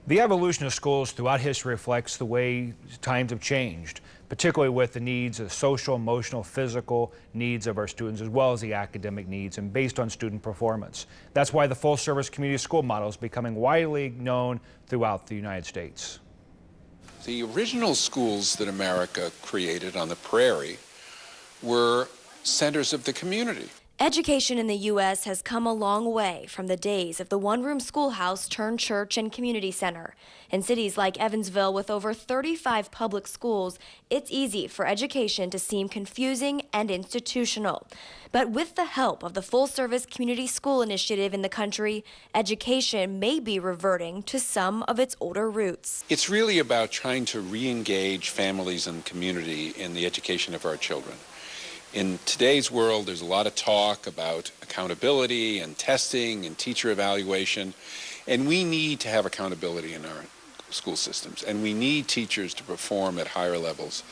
The evolution of schools throughout history reflects the way times have changed, particularly with the needs of social, emotional, physical needs of our students, as well as the academic needs, and based on student performance. That's why the full-service community school model is becoming widely known throughout the United States. The original schools that America created on the prairie were centers of the community. Education in the U.S. has come a long way from the days of the one-room schoolhouse turned church and community center. In cities like Evansville with over 35 public schools, it's easy for education to seem confusing and institutional. But with the help of the full-service community school initiative in the country, education may be reverting to some of its older roots. It's really about trying to re-engage families and community in the education of our children. In today's world, there's a lot of talk about accountability and testing and teacher evaluation, and we need to have accountability in our school systems, and we need teachers to perform at higher levels.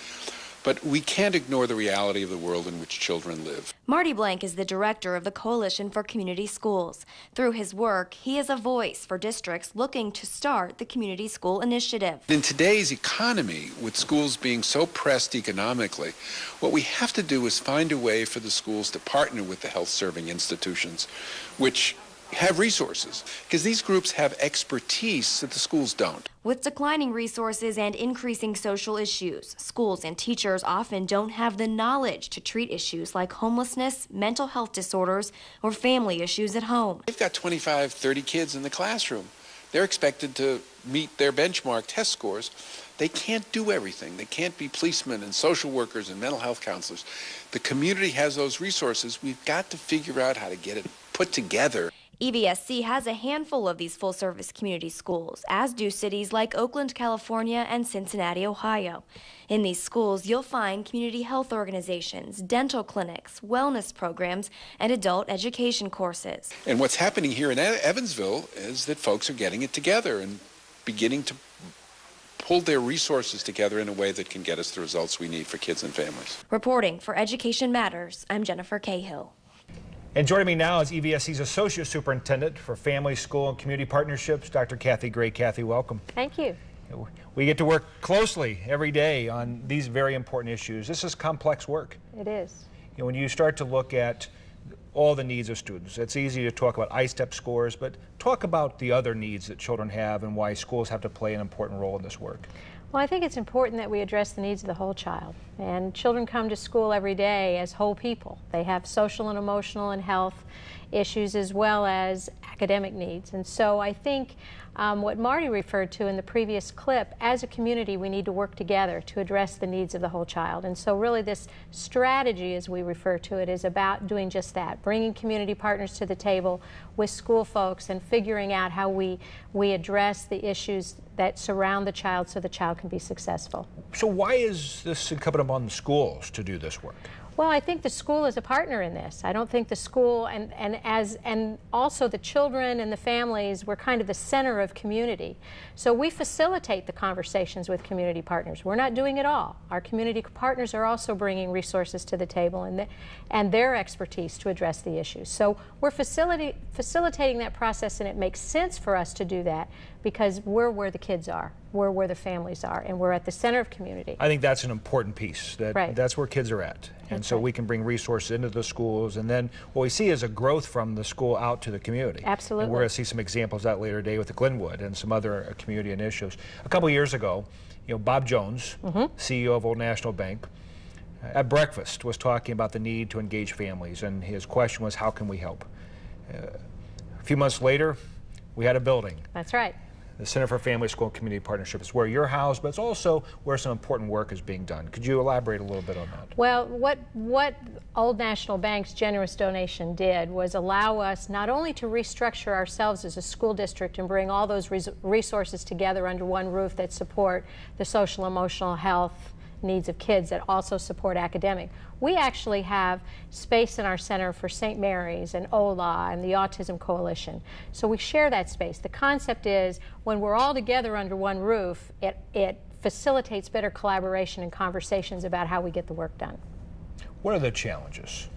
But we can't ignore the reality of the world in which children live. Marty Blank is the director of the Coalition for Community Schools. Through his work, he is a voice for districts looking to start the Community School Initiative. In today's economy, with schools being so pressed economically, what we have to do is find a way for the schools to partner with the health-serving institutions, which have resources, because these groups have expertise that the schools don't. With declining resources and increasing social issues, schools and teachers often don't have the knowledge to treat issues like homelessness, mental health disorders, or family issues at home. They've got 25, 30 kids in the classroom. They're expected to meet their benchmark test scores. They can't do everything. They can't be policemen and social workers and mental health counselors. The community has those resources. We've got to figure out how to get it put together. EVSC has a handful of these full-service community schools, as do cities like Oakland, California, and Cincinnati, Ohio. In these schools, you'll find community health organizations, dental clinics, wellness programs, and adult education courses. And what's happening here in Evansville is that folks are getting it together and beginning to pull their resources together in a way that can get us the results we need for kids and families. Reporting for Education Matters, I'm Jennifer Cahill. And joining me now is EVSC's Associate Superintendent for Family, School, and Community Partnerships, Dr. Cathy Gray. Cathy, welcome. Thank you. We get to work closely every day on these very important issues. This is complex work. It is. When you start to look at all the needs of students, it's easy to talk about I-STEP scores, but talk about the other needs that children have and why schools have to play an important role in this work. Well, I think it's important that we address the needs of the whole child. And children come to school every day as whole people. They have social and emotional and health issues as well as academic needs. And so I think what Marty referred to in the previous clip, as a community we need to work together to address the needs of the whole child. And so really this strategy, as we refer to it, is about doing just that, bringing community partners to the table with school folks and figuring out how we address the issues that surround the child so the child can be successful. So why is this incumbent upon the schools to do this work? Well, I think the school is a partner in this. I don't think the school and also the children and the families, we're kind of the center of community. So we facilitate the conversations with community partners. We're not doing it all. Our community partners are also bringing resources to the table and their expertise to address the issues. So we're facilitating that process, and it makes sense for us to do that because we're where the kids are, we're where the families are, and we're at the center of community. I think that's an important piece, Right. That's where kids are at. And That's so right. we can bring resources into the schools, and then what we see is a growth from the school out to the community. Absolutely. And we're going to see some examples of that later today with the Glenwood and some other community initiatives. A couple years ago, Bob Jones, CEO of Old National Bank, at breakfast was talking about the need to engage families, and his question was, how can we help? A few months later, we had a building. That's right. The Center for Family, School, and Community Partnership is where you're housed, but it's also where some important work is being done. Could you elaborate a little bit on that? Well, what Old National Bank's generous donation did was allow us not only to restructure ourselves as a school district and bring all those resources together under one roof that support the social, emotional health needs of kids that also support academic. We actually have space in our center for St. Mary's and OLA and the Autism Coalition. So we share that space. The concept is when we're all together under one roof, it facilitates better collaboration and conversations about how we get the work done. What are the challenges?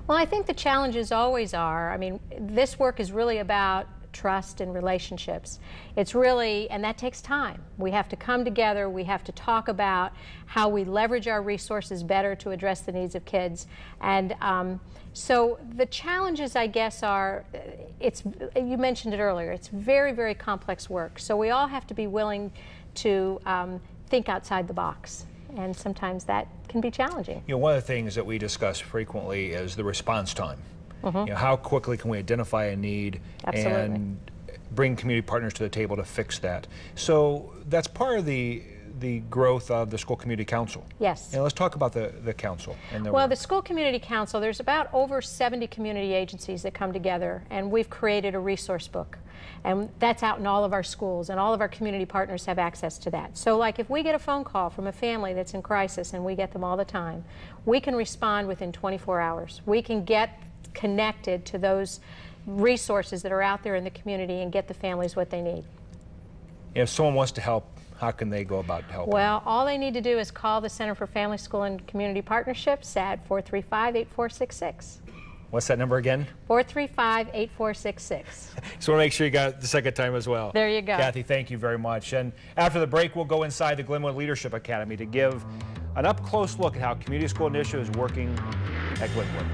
Well, I think the challenges always are, this work is really about trust and relationships. It's really, and that takes time. We have to come together, we have to talk about how we leverage our resources better to address the needs of kids. And so the challenges, I guess, are, you mentioned it earlier, it's very, very complex work. So we all have to be willing to think outside the box. And sometimes that can be challenging. You know, one of the things that we discuss frequently is the response time. You know, how quickly can we identify a need and bring community partners to the table to fix that? So that's part of the growth of the School Community Council. Yes. And let's talk about the council. And well, the School Community Council, there's about over 70 community agencies that come together, and we've created a resource book. And that's out in all of our schools, and all of our community partners have access to that. So like if we get a phone call from a family that's in crisis, and we get them all the time, we can respond within 24 hours. We can get connected to those resources that are out there in the community and get the families what they need. If someone wants to help, how can they go about helping? Well, all they need to do is call the Center for Family, School, and Community Partnerships at 435-8466. What's that number again? 435-8466. Just want to make sure you got it the second time as well. There you go. Cathy, thank you very much. And after the break, we'll go inside the Glenwood Leadership Academy to give an up-close look at how Community School Initiative is working at Glenwood.